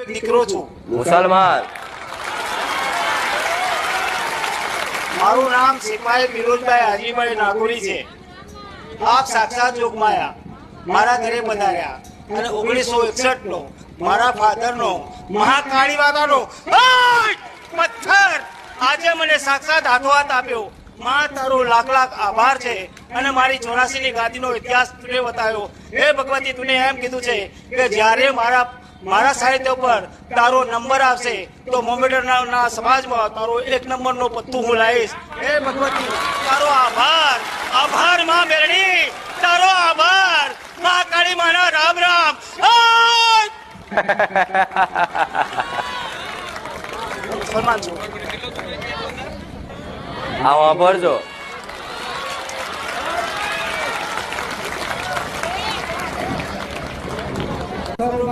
દીકરો છું. મુસલમાન. મારું નામ સિપાહી ફિરોજભાઈ હાજીભાઈ નાગોરી છે. આપ સાક્ષાત જોગમાયા મારા ઘરે પધાર્યા અને 1961 નો મારા ફાધર નો મહાકાળી માતાનો પથ્થર આજે મને સાક્ષાત હાથોહાથ આપ્યો. માં તારો લાખ લાખ આભાર છે. અને મારી 84 ની ગાદીનો ઇતિહાસ તુને બતાવ્યો. હે ભગવતી, તુને એમ કીધું છે કે જ્યારે મારા સાહિત્ય ઉપર તારો નંબર આવશે તો મોમેડરના સમાજમાં તારો 1 નંબરનો પત્તું હું લાવીશ. હે ભગવતી, તારો આભાર. આભાર માં મેરડી, તારો આભાર. માં કાળી માના રામ રામ. મુસલમાન છું. આવો ભરજો.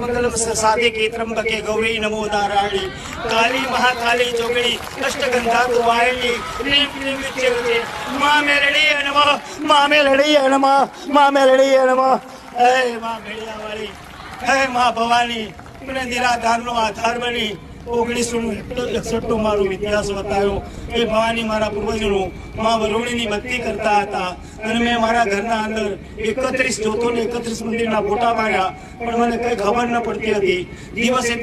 મંગલમ સાધિકે ત્રંબકે ગૌરી નમો નારાયણી કાલી મહાકાલી જોગણી અષ્ટગંધા વાયલી રીમ ક્લીમ વિદ્યવતે મા મેરડી નમઃ મા મેરડી નમઃ મા મેરડી નમઃ. હે મા મેળિયાવાળી, હે મા ભવાની, તુને નિરાધારનો આધાર બની 1961 મારો ઇતિહાસ બતાવ્યો. એ ભવાની મારા પૂર્વજોનો મા વરુણીની ભક્તિ કરતા હતા અને મેં મારા ઘરના અંદર 31 જ્યોતોને 31 મંદિરના ફોટા પાડ્યા, પણ મને કઈ ખબર ન પડતી હતી. દિવસે